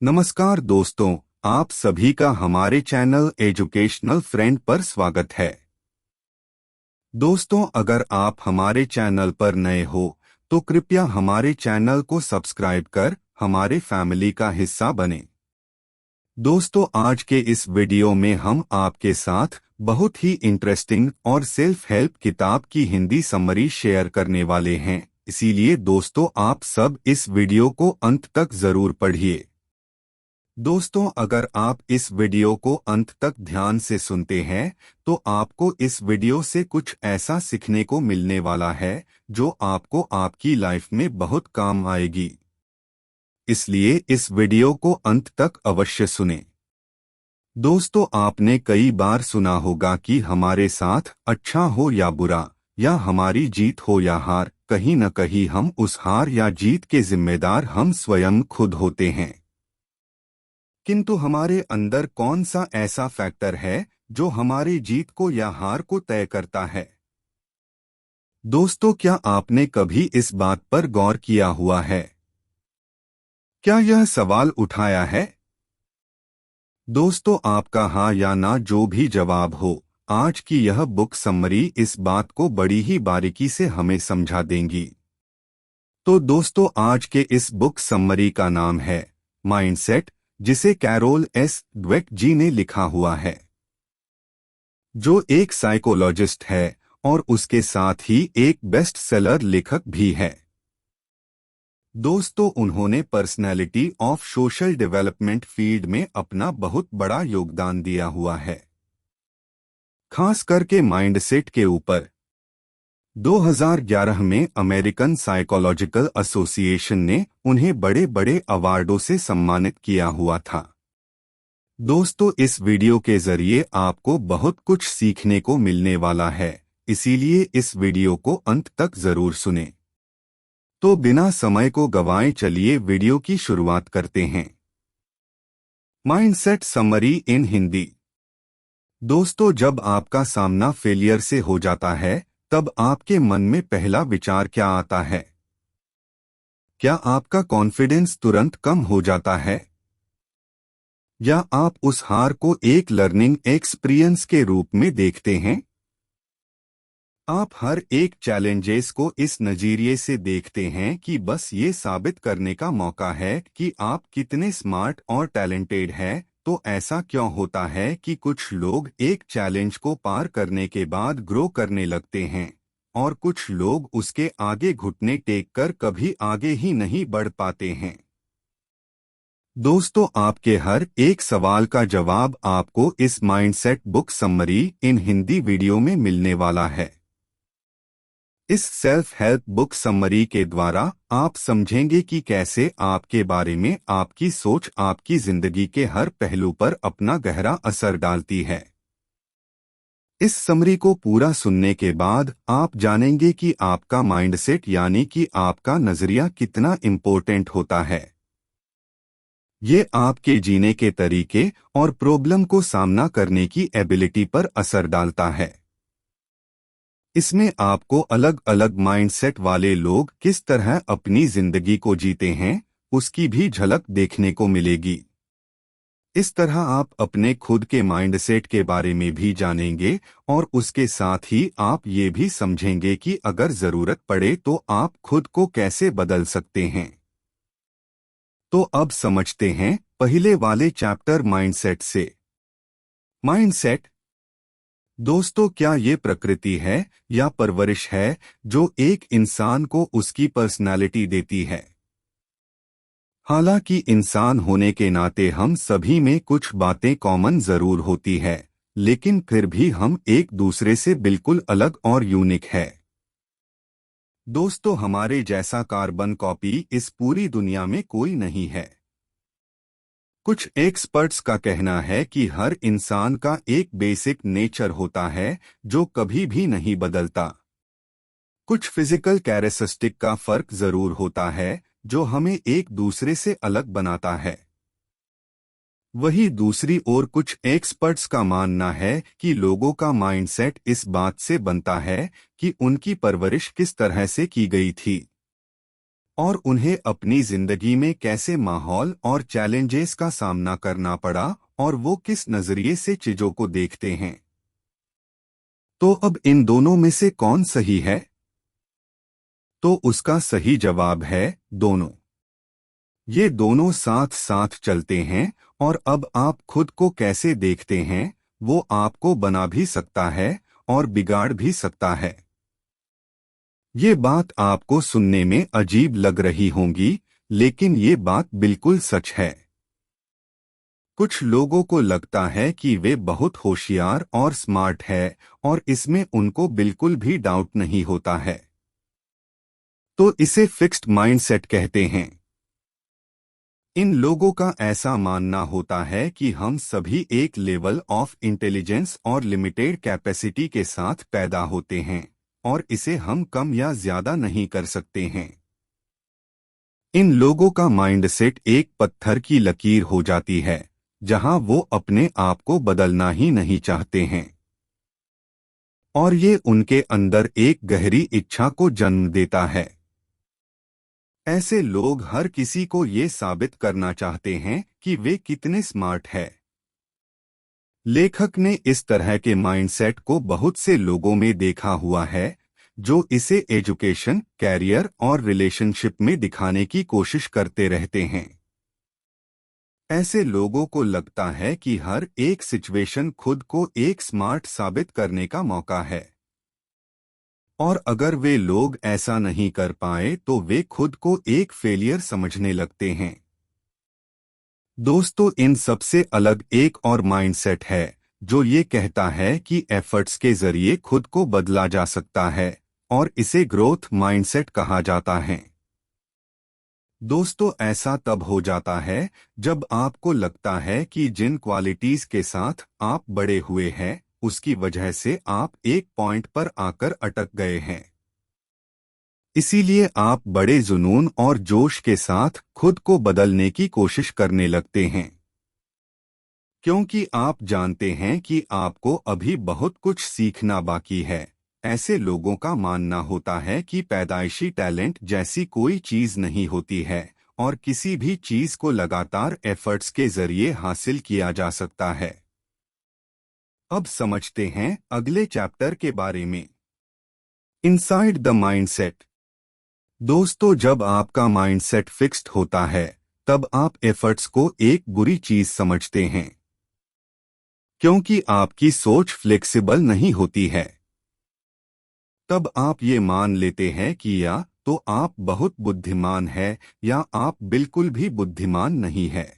नमस्कार दोस्तों, आप सभी का हमारे चैनल एजुकेशनल फ्रेंड पर स्वागत है। दोस्तों, अगर आप हमारे चैनल पर नए हो तो कृपया हमारे चैनल को सब्सक्राइब कर हमारे फैमिली का हिस्सा बने। दोस्तों, आज के इस वीडियो में हम आपके साथ बहुत ही इंटरेस्टिंग और सेल्फ हेल्प किताब की हिंदी समरी शेयर करने वाले हैं, इसीलिए दोस्तों आप सब इस वीडियो को अंत तक जरूर पढ़िए। दोस्तों, अगर आप इस वीडियो को अंत तक ध्यान से सुनते हैं तो आपको इस वीडियो से कुछ ऐसा सीखने को मिलने वाला है जो आपको आपकी लाइफ में बहुत काम आएगी। इसलिए इस वीडियो को अंत तक अवश्य सुनें। दोस्तों, आपने कई बार सुना होगा कि हमारे साथ अच्छा हो या बुरा, या हमारी जीत हो या हार, कहीं न कहीं हम उस हार या जीत के जिम्मेदार हम स्वयं खुद होते हैं। किंतु हमारे अंदर कौन सा ऐसा फैक्टर है जो हमारी जीत को या हार को तय करता है? दोस्तों, क्या आपने कभी इस बात पर गौर किया हुआ है? क्या यह सवाल उठाया है? दोस्तों, आपका हाँ या ना जो भी जवाब हो, आज की यह बुक समरी इस बात को बड़ी ही बारीकी से हमें समझा देंगी। तो दोस्तों, आज के इस बुक समरी का नाम है माइंडसेट, जिसे कैरोल एस डवेक जी ने लिखा हुआ है, जो एक साइकोलॉजिस्ट है और उसके साथ ही एक बेस्ट सेलर लेखक भी है। दोस्तों, उन्होंने personality of social development field में अपना बहुत बड़ा योगदान दिया हुआ है, खास करके माइंडसेट के ऊपर। 2011 में अमेरिकन साइकोलॉजिकल एसोसिएशन ने उन्हें बड़े बड़े अवार्डों से सम्मानित किया हुआ था। दोस्तों, इस वीडियो के जरिए आपको बहुत कुछ सीखने को मिलने वाला है, इसीलिए इस वीडियो को अंत तक जरूर सुनें। तो बिना समय को गवाएं, चलिए वीडियो की शुरुआत करते हैं। माइंडसेट समरी इन हिंदी। दोस्तों, जब आपका सामना फेलियर से हो जाता है तब आपके मन में पहला विचार क्या आता है? क्या आपका कॉन्फिडेंस तुरंत कम हो जाता है, या आप उस हार को एक लर्निंग एक्सपीरियंस के रूप में देखते हैं? आप हर एक चैलेंजेस को इस नजरिए से देखते हैं कि बस ये साबित करने का मौका है कि आप कितने स्मार्ट और टैलेंटेड हैं। तो ऐसा क्यों होता है कि कुछ लोग एक चैलेंज को पार करने के बाद ग्रो करने लगते हैं और कुछ लोग उसके आगे घुटने टेक कर कभी आगे ही नहीं बढ़ पाते हैं? दोस्तों, आपके हर एक सवाल का जवाब आपको इस माइंडसेट बुक समरी इन हिंदी वीडियो में मिलने वाला है। इस सेल्फ हेल्प बुक समरी के द्वारा आप समझेंगे कि कैसे आपके बारे में आपकी सोच आपकी जिंदगी के हर पहलू पर अपना गहरा असर डालती है। इस समरी को पूरा सुनने के बाद आप जानेंगे कि आपका माइंडसेट यानी कि आपका नजरिया कितना इम्पोर्टेंट होता है। ये आपके जीने के तरीके और प्रॉब्लम को सामना करने की एबिलिटी पर असर डालता है। इसमें आपको अलग अलग माइंडसेट वाले लोग किस तरह अपनी जिंदगी को जीते हैं, उसकी भी झलक देखने को मिलेगी। इस तरह आप अपने खुद के माइंडसेट के बारे में भी जानेंगे और उसके साथ ही आप ये भी समझेंगे कि अगर जरूरत पड़े तो आप खुद को कैसे बदल सकते हैं। तो अब समझते हैं पहले वाले चैप्टर माइंडसेट से। माइंडसेट। दोस्तों, क्या ये प्रकृति है या परवरिश है जो एक इंसान को उसकी पर्सनालिटी देती है? हालांकि इंसान होने के नाते हम सभी में कुछ बातें कॉमन जरूर होती है, लेकिन फिर भी हम एक दूसरे से बिल्कुल अलग और यूनिक है। दोस्तों, हमारे जैसा कार्बन कॉपी इस पूरी दुनिया में कोई नहीं है। कुछ एक्सपर्ट्स का कहना है कि हर इंसान का एक बेसिक नेचर होता है जो कभी भी नहीं बदलता। कुछ फिजिकल कैरेक्टरिस्टिक का फर्क जरूर होता है जो हमें एक दूसरे से अलग बनाता है। वही दूसरी ओर कुछ एक्सपर्ट्स का मानना है कि लोगों का माइंडसेट इस बात से बनता है कि उनकी परवरिश किस तरह से की गई थी। और उन्हें अपनी जिंदगी में कैसे माहौल और चैलेंजेस का सामना करना पड़ा और वो किस नजरिए से चीजों को देखते हैं। तो अब इन दोनों में से कौन सही है? तो उसका सही जवाब है दोनों। ये दोनों साथ साथ चलते हैं और अब आप खुद को कैसे देखते हैं वो आपको बना भी सकता है और बिगाड़ भी सकता है। ये बात आपको सुनने में अजीब लग रही होंगी, लेकिन ये बात बिल्कुल सच है। कुछ लोगों को लगता है कि वे बहुत होशियार और स्मार्ट है और इसमें उनको बिल्कुल भी डाउट नहीं होता है। तो इसे फिक्स्ड माइंडसेट कहते हैं। इन लोगों का ऐसा मानना होता है कि हम सभी एक लेवल ऑफ इंटेलिजेंस और लिमिटेड कैपेसिटी के साथ पैदा होते हैं और इसे हम कम या ज्यादा नहीं कर सकते हैं। इन लोगों का माइंडसेट एक पत्थर की लकीर हो जाती है जहां वो अपने आप को बदलना ही नहीं चाहते हैं और ये उनके अंदर एक गहरी इच्छा को जन्म देता है। ऐसे लोग हर किसी को ये साबित करना चाहते हैं कि वे कितने स्मार्ट हैं। लेखक ने इस तरह के माइंडसेट को बहुत से लोगों में देखा हुआ है जो इसे एजुकेशन, कैरियर और रिलेशनशिप में दिखाने की कोशिश करते रहते हैं। ऐसे लोगों को लगता है कि हर एक सिचुएशन खुद को एक स्मार्ट साबित करने का मौका है और अगर वे लोग ऐसा नहीं कर पाए तो वे खुद को एक फेलियर समझने लगते हैं। दोस्तों, इन सबसे अलग एक और माइंडसेट है जो ये कहता है कि एफर्ट्स के जरिए खुद को बदला जा सकता है और इसे ग्रोथ माइंडसेट कहा जाता है। दोस्तों, ऐसा तब हो जाता है जब आपको लगता है कि जिन क्वालिटीज के साथ आप बड़े हुए हैं उसकी वजह से आप एक पॉइंट पर आकर अटक गए हैं। इसीलिए आप बड़े जुनून और जोश के साथ खुद को बदलने की कोशिश करने लगते हैं क्योंकि आप जानते हैं कि आपको अभी बहुत कुछ सीखना बाकी है। ऐसे लोगों का मानना होता है कि पैदाइशी टैलेंट जैसी कोई चीज नहीं होती है और किसी भी चीज को लगातार एफर्ट्स के जरिए हासिल किया जा सकता है। अब समझते हैं अगले चैप्टर के बारे में, इनसाइड द माइंडसेट। दोस्तों, जब आपका माइंडसेट फिक्स्ड होता है तब आप एफर्ट्स को एक बुरी चीज समझते हैं क्योंकि आपकी सोच फ्लेक्सिबल नहीं होती है। तब आप ये मान लेते हैं कि या तो आप बहुत बुद्धिमान हैं या आप बिल्कुल भी बुद्धिमान नहीं हैं।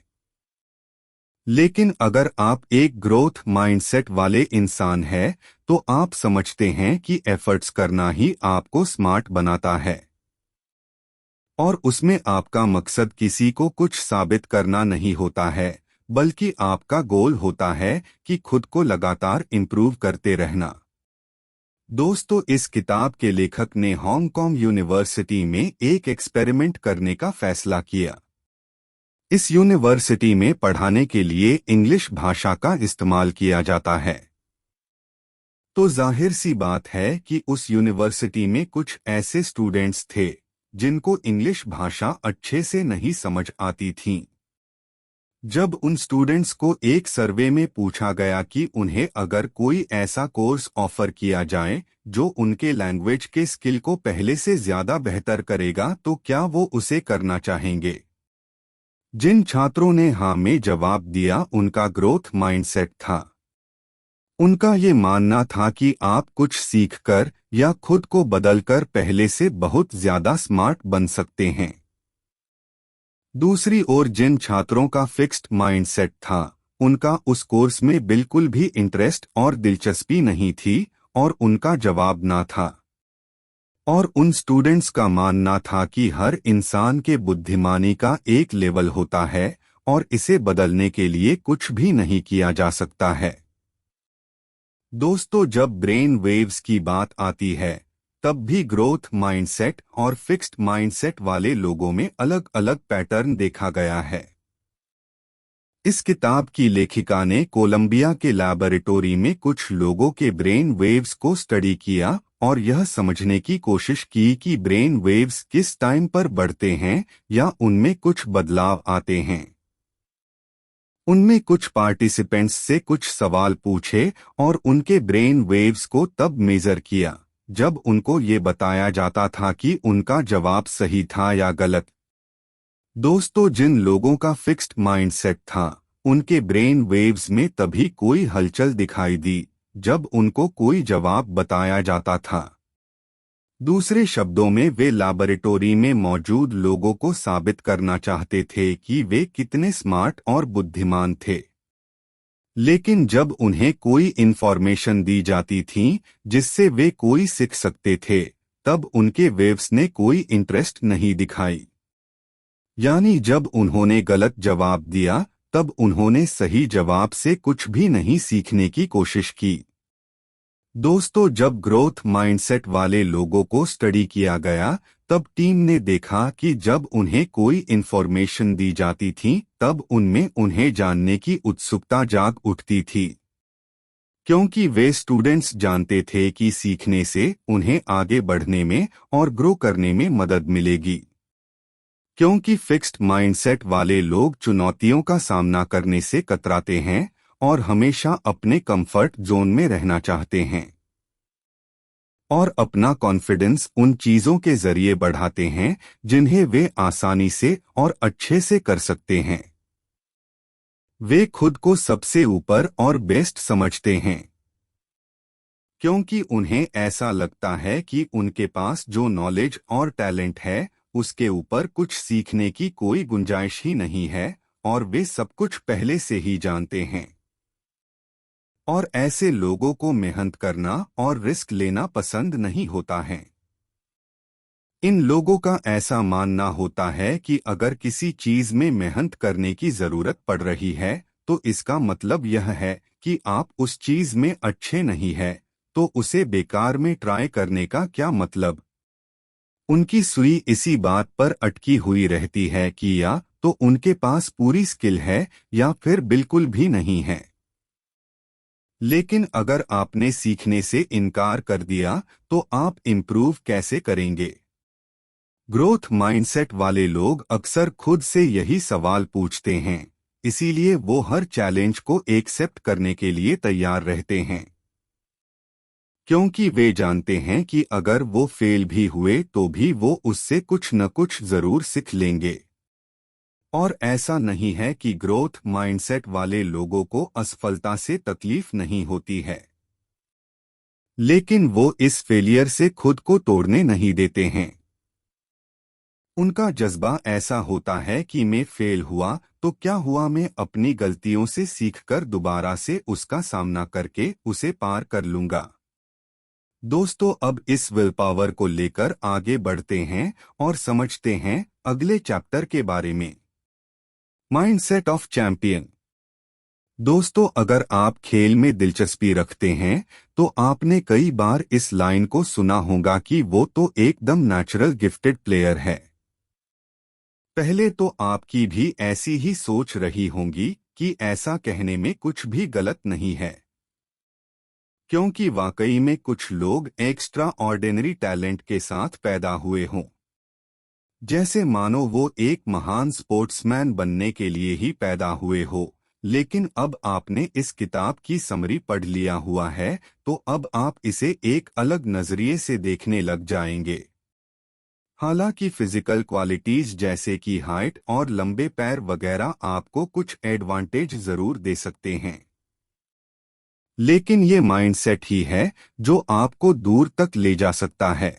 लेकिन अगर आप एक ग्रोथ माइंडसेट वाले इंसान हैं तो आप समझते हैं कि एफर्ट्स करना ही आपको स्मार्ट बनाता है और उसमें आपका मकसद किसी को कुछ साबित करना नहीं होता है बल्कि आपका गोल होता है कि खुद को लगातार इंप्रूव करते रहना। दोस्तों, इस किताब के लेखक ने हांगकांग यूनिवर्सिटी में एक एक्सपेरिमेंट करने का फैसला किया। इस यूनिवर्सिटी में पढ़ाने के लिए इंग्लिश भाषा का इस्तेमाल किया जाता है। तो जाहिर सी बात है कि उस यूनिवर्सिटी में कुछ ऐसे स्टूडेंट्स थे जिनको इंग्लिश भाषा अच्छे से नहीं समझ आती थी। जब उन स्टूडेंट्स को एक सर्वे में पूछा गया कि उन्हें अगर कोई ऐसा कोर्स ऑफर किया जाए जो उनके लैंग्वेज के स्किल को पहले से ज्यादा बेहतर करेगा तो क्या वो उसे करना चाहेंगे। जिन छात्रों ने हाँ में जवाब दिया उनका ग्रोथ माइंडसेट था। उनका ये मानना था कि आप कुछ सीखकर या खुद को बदलकर पहले से बहुत ज्यादा स्मार्ट बन सकते हैं। दूसरी ओर जिन छात्रों का फिक्स्ड माइंडसेट था उनका उस कोर्स में बिल्कुल भी इंटरेस्ट और दिलचस्पी नहीं थी और उनका जवाब ना था। और उन स्टूडेंट्स का मानना था कि हर इंसान के बुद्धिमानी का एक लेवल होता है और इसे बदलने के लिए कुछ भी नहीं किया जा सकता है। दोस्तों, जब ब्रेन वेव्स की बात आती है तब भी ग्रोथ माइंडसेट और फिक्स्ड माइंडसेट वाले लोगों में अलग अलग पैटर्न देखा गया है। इस किताब की लेखिका ने कोलंबिया के लैबोरेटरी में कुछ लोगों के ब्रेन वेव्स को स्टडी किया और यह समझने की कोशिश की कि ब्रेन वेव्स किस टाइम पर बढ़ते हैं या उनमें कुछ बदलाव आते हैं। उनमें कुछ पार्टिसिपेंट्स से कुछ सवाल पूछे और उनके ब्रेन वेव्स को तब मेजर किया जब उनको ये बताया जाता था कि उनका जवाब सही था या गलत। दोस्तों, जिन लोगों का फिक्स्ड माइंडसेट था उनके ब्रेन वेव्स में तभी कोई हलचल दिखाई दी जब उनको कोई जवाब बताया जाता था। दूसरे शब्दों में, वे लैबोरेटरी में मौजूद लोगों को साबित करना चाहते थे कि वे कितने स्मार्ट और बुद्धिमान थे। लेकिन जब उन्हें कोई इंफॉर्मेशन दी जाती थी जिससे वे कोई सीख सकते थे, तब उनके वेव्स ने कोई इंटरेस्ट नहीं दिखाई। यानी जब उन्होंने गलत जवाब दिया तब उन्होंने सही जवाब से कुछ भी नहीं सीखने की कोशिश की। दोस्तों, जब ग्रोथ माइंडसेट वाले लोगों को स्टडी किया गया तब टीम ने देखा कि जब उन्हें कोई इंफॉर्मेशन दी जाती थी तब उनमें उन्हें जानने की उत्सुकता जाग उठती थी, क्योंकि वे स्टूडेंट्स जानते थे कि सीखने से उन्हें आगे बढ़ने में और ग्रो करने में मदद मिलेगी। क्योंकि फिक्स्ड माइंडसेट वाले लोग चुनौतियों का सामना करने से कतराते हैं और हमेशा अपने कंफर्ट जोन में रहना चाहते हैं और अपना कॉन्फिडेंस उन चीजों के जरिए बढ़ाते हैं जिन्हें वे आसानी से और अच्छे से कर सकते हैं। वे खुद को सबसे ऊपर और बेस्ट समझते हैं क्योंकि उन्हें ऐसा लगता है कि उनके पास जो नॉलेज और टैलेंट है उसके ऊपर कुछ सीखने की कोई गुंजाइश ही नहीं है और वे सब कुछ पहले से ही जानते हैं। और ऐसे लोगों को मेहनत करना और रिस्क लेना पसंद नहीं होता है। इन लोगों का ऐसा मानना होता है कि अगर किसी चीज में मेहनत करने की जरूरत पड़ रही है तो इसका मतलब यह है कि आप उस चीज में अच्छे नहीं हैं, तो उसे बेकार में ट्राई करने का क्या मतलब। उनकी सुई इसी बात पर अटकी हुई रहती है कि या तो उनके पास पूरी स्किल है या फिर बिल्कुल भी नहीं है। लेकिन अगर आपने सीखने से इनकार कर दिया तो आप इम्प्रूव कैसे करेंगे? ग्रोथ माइंडसेट वाले लोग अक्सर खुद से यही सवाल पूछते हैं, इसीलिए वो हर चैलेंज को एक्सेप्ट करने के लिए तैयार रहते हैं, क्योंकि वे जानते हैं कि अगर वो फेल भी हुए तो भी वो उससे कुछ न कुछ जरूर सीख लेंगे। और ऐसा नहीं है कि ग्रोथ माइंडसेट वाले लोगों को असफलता से तकलीफ नहीं होती है, लेकिन वो इस फेलियर से खुद को तोड़ने नहीं देते हैं। उनका जज्बा ऐसा होता है कि मैं फेल हुआ तो क्या हुआ, मैं अपनी गलतियों से सीखकर दोबारा से उसका सामना करके उसे पार कर लूंगा। दोस्तों, अब इस विल पावर को लेकर आगे बढ़ते हैं और समझते हैं अगले चैप्टर के बारे में, माइंडसेट ऑफ चैंपियन। दोस्तों, अगर आप खेल में दिलचस्पी रखते हैं तो आपने कई बार इस लाइन को सुना होगा कि वो तो एकदम नेचुरल गिफ्टेड प्लेयर है। पहले तो आपकी भी ऐसी ही सोच रही होंगी कि ऐसा कहने में कुछ भी गलत नहीं है, क्योंकि वाकई में कुछ लोग एक्स्ट्रा ऑर्डिनरी टैलेंट के साथ पैदा हुए हों, जैसे मानो वो एक महान स्पोर्ट्समैन बनने के लिए ही पैदा हुए हो। लेकिन अब आपने इस किताब की समरी पढ़ लिया हुआ है तो अब आप इसे एक अलग नजरिए से देखने लग जाएंगे। हालांकि फिजिकल क्वालिटीज जैसे कि हाइट और लंबे पैर वगैरह आपको कुछ एडवांटेज जरूर दे सकते हैं, लेकिन ये माइंडसेट ही है जो आपको दूर तक ले जा सकता है।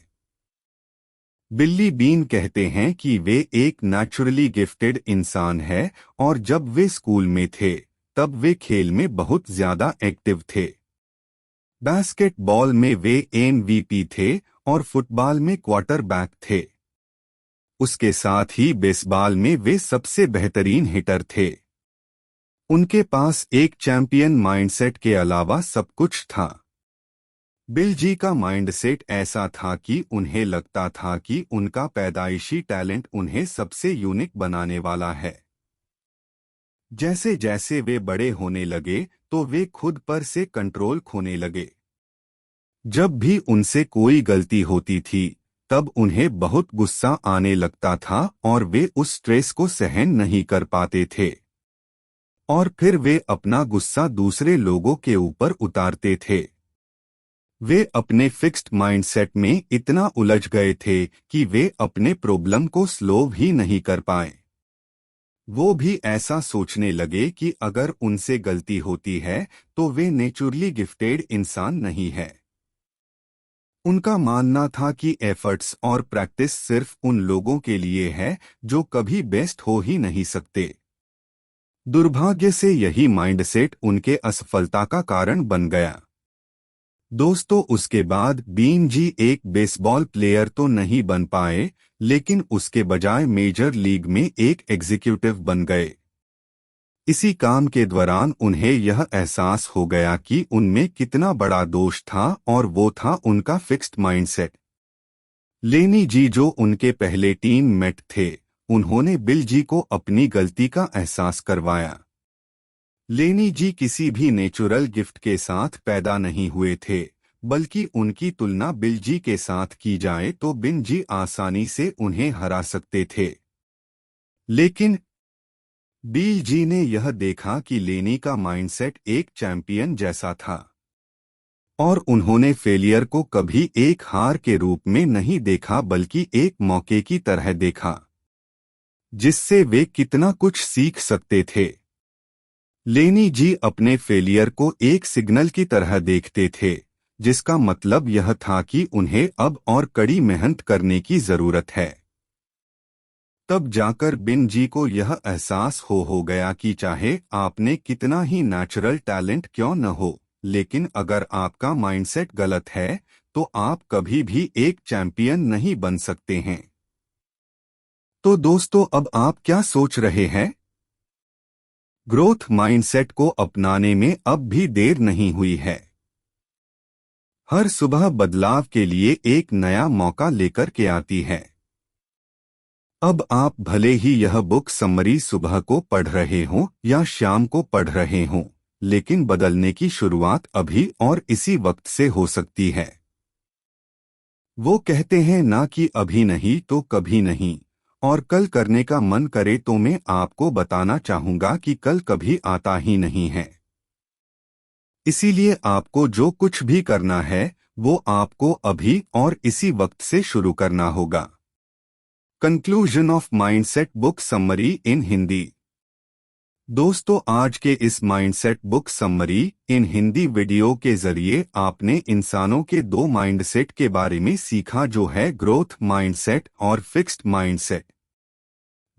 बिल्ली बीन कहते हैं कि वे एक नेचुरली गिफ्टेड इंसान है और जब वे स्कूल में थे तब वे खेल में बहुत ज्यादा एक्टिव थे। बास्केटबॉल में वे MVP थे और फुटबॉल में क्वार्टरबैक थे। उसके साथ ही बेसबॉल में वे सबसे बेहतरीन हिटर थे। उनके पास एक चैंपियन माइंडसेट के अलावा सब कुछ था। बिल जी का माइंडसेट ऐसा था कि उन्हें लगता था कि उनका पैदाइशी टैलेंट उन्हें सबसे यूनिक बनाने वाला है। जैसे जैसे वे बड़े होने लगे तो वे खुद पर से कंट्रोल खोने लगे। जब भी उनसे कोई गलती होती थी तब उन्हें बहुत गुस्सा आने लगता था और वे उस स्ट्रेस को सहन नहीं कर पाते थे और फिर वे अपना गुस्सा दूसरे लोगों के ऊपर उतारते थे। वे अपने फिक्स्ड माइंडसेट में इतना उलझ गए थे कि वे अपने प्रॉब्लम को सॉल्व ही नहीं कर पाए। वो भी ऐसा सोचने लगे कि अगर उनसे गलती होती है तो वे नेचुरली गिफ्टेड इंसान नहीं है। उनका मानना था कि एफर्ट्स और प्रैक्टिस सिर्फ उन लोगों के लिए है जो कभी बेस्ट हो ही नहीं सकते। दुर्भाग्य से यही माइंडसेट उनके असफलता का कारण बन गया। दोस्तों, उसके बाद बीन जी एक बेसबॉल प्लेयर तो नहीं बन पाए, लेकिन उसके बजाय मेजर लीग में एक एग्जीक्यूटिव बन गए। इसी काम के दौरान उन्हें यह एहसास हो गया कि उनमें कितना बड़ा दोष था और वो था उनका फिक्स्ड माइंडसेट। लेनी जी, जो उनके पहले टीम मेट थे, उन्होंने बिल जी को अपनी गलती का एहसास करवाया। लेनी जी किसी भी नेचुरल गिफ्ट के साथ पैदा नहीं हुए थे, बल्कि उनकी तुलना बिल जी के साथ की जाए तो बिन जी आसानी से उन्हें हरा सकते थे। लेकिन बिल जी ने यह देखा कि लेनी का माइंडसेट एक चैंपियन जैसा था और उन्होंने फेलियर को कभी एक हार के रूप में नहीं देखा बल्कि एक मौके की तरह देखा जिससे वे कितना कुछ सीख सकते थे। लेनी जी अपने फेलियर को एक सिग्नल की तरह देखते थे, जिसका मतलब यह था कि उन्हें अब और कड़ी मेहनत करने की जरूरत है। तब जाकर बिन जी को यह एहसास हो गया कि चाहे आपने कितना ही नेचुरल टैलेंट क्यों न हो, लेकिन अगर आपका माइंडसेट गलत है तो आप कभी भी एक चैंपियन नहीं बन सकते हैं। तो दोस्तों, अब आप क्या सोच रहे हैं? ग्रोथ माइंडसेट को अपनाने में अब भी देर नहीं हुई है। हर सुबह बदलाव के लिए एक नया मौका लेकर के आती है। अब आप भले ही यह बुक समरी सुबह को पढ़ रहे हों या शाम को पढ़ रहे हों, लेकिन बदलने की शुरुआत अभी और इसी वक्त से हो सकती है। वो कहते हैं ना कि अभी नहीं तो कभी नहीं, और कल करने का मन करे तो मैं आपको बताना चाहूंगा कि कल कभी आता ही नहीं है। इसीलिए आपको जो कुछ भी करना है वो आपको अभी और इसी वक्त से शुरू करना होगा। Conclusion of mindset book summary इन हिंदी। दोस्तों, आज के इस माइंडसेट बुक समरी इन हिंदी वीडियो के जरिए आपने इंसानों के दो माइंडसेट के बारे में सीखा, जो है ग्रोथ माइंडसेट और फिक्स्ड माइंडसेट।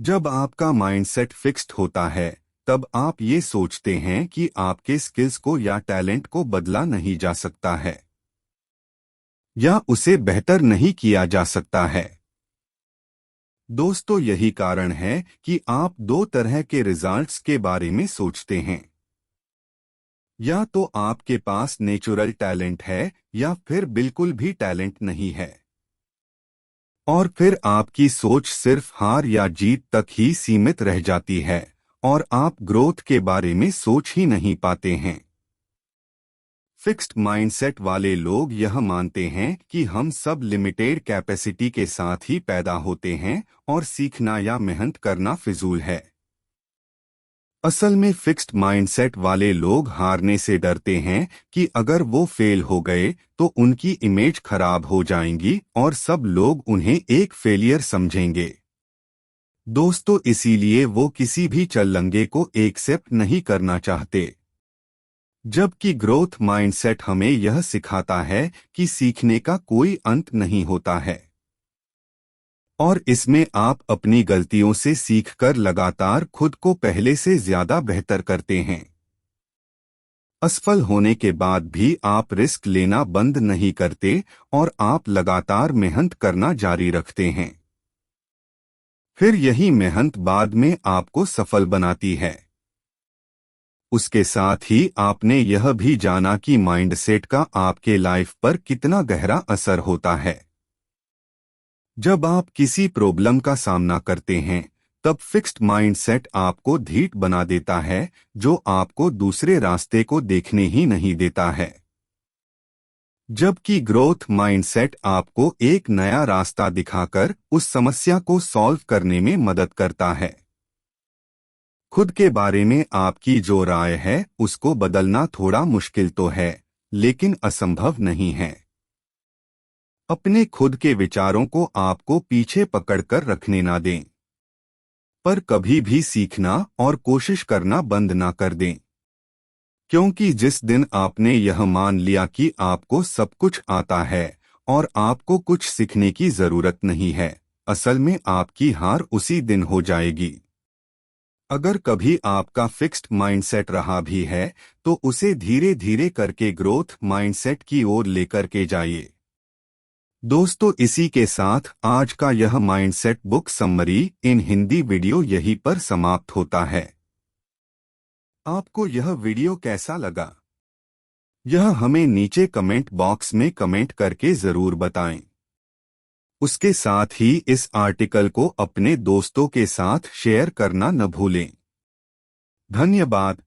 जब आपका माइंडसेट फिक्स्ड होता है तब आप ये सोचते हैं कि आपके स्किल्स को या टैलेंट को बदला नहीं जा सकता है या उसे बेहतर नहीं किया जा सकता है। दोस्तों, यही कारण है कि आप दो तरह के रिजल्ट्स के बारे में सोचते हैं। या तो आपके पास नेचुरल टैलेंट है या फिर बिल्कुल भी टैलेंट नहीं है, और फिर आपकी सोच सिर्फ हार या जीत तक ही सीमित रह जाती है और आप ग्रोथ के बारे में सोच ही नहीं पाते हैं। फिक्स्ड माइंडसेट वाले लोग यह मानते हैं कि हम सब लिमिटेड कैपेसिटी के साथ ही पैदा होते हैं और सीखना या मेहनत करना फिजूल है। असल में फिक्स्ड माइंडसेट वाले लोग हारने से डरते हैं कि अगर वो फेल हो गए तो उनकी इमेज खराब हो जाएंगी और सब लोग उन्हें एक फेलियर समझेंगे। दोस्तों, इसीलिए वो किसी भी चल्लंगे को एक्सेप्ट नहीं करना चाहते। जबकि ग्रोथ माइंडसेट हमें यह सिखाता है कि सीखने का कोई अंत नहीं होता है और इसमें आप अपनी गलतियों से सीखकर लगातार खुद को पहले से ज्यादा बेहतर करते हैं। असफल होने के बाद भी आप रिस्क लेना बंद नहीं करते और आप लगातार मेहनत करना जारी रखते हैं। फिर यही मेहनत बाद में आपको सफल बनाती है। उसके साथ ही आपने यह भी जाना कि माइंडसेट का आपके लाइफ पर कितना गहरा असर होता है। जब आप किसी प्रॉब्लम का सामना करते हैं तब फिक्स्ड माइंडसेट आपको धीट बना देता है, जो आपको दूसरे रास्ते को देखने ही नहीं देता है। जबकि ग्रोथ माइंडसेट आपको एक नया रास्ता दिखाकर उस समस्या को सॉल्व करने में मदद करता है। खुद के बारे में आपकी जो राय है उसको बदलना थोड़ा मुश्किल तो है, लेकिन असंभव नहीं है। अपने खुद के विचारों को आपको पीछे पकड़कर रखने ना दें, पर कभी भी सीखना और कोशिश करना बंद ना कर दें। क्योंकि जिस दिन आपने यह मान लिया कि आपको सब कुछ आता है और आपको कुछ सीखने की जरूरत नहीं है, असल में आपकी हार उसी दिन हो जाएगी। अगर कभी आपका फिक्स्ड माइंडसेट रहा भी है तो उसे धीरे धीरे करके ग्रोथ माइंडसेट की ओर लेकर के जाइए। दोस्तों, इसी के साथ आज का यह माइंडसेट बुक समरी इन हिंदी वीडियो यहीं पर समाप्त होता है। आपको यह वीडियो कैसा लगा, यह हमें नीचे कमेंट बॉक्स में कमेंट करके जरूर बताएं। उसके साथ ही इस आर्टिकल को अपने दोस्तों के साथ शेयर करना न भूलें। धन्यवाद।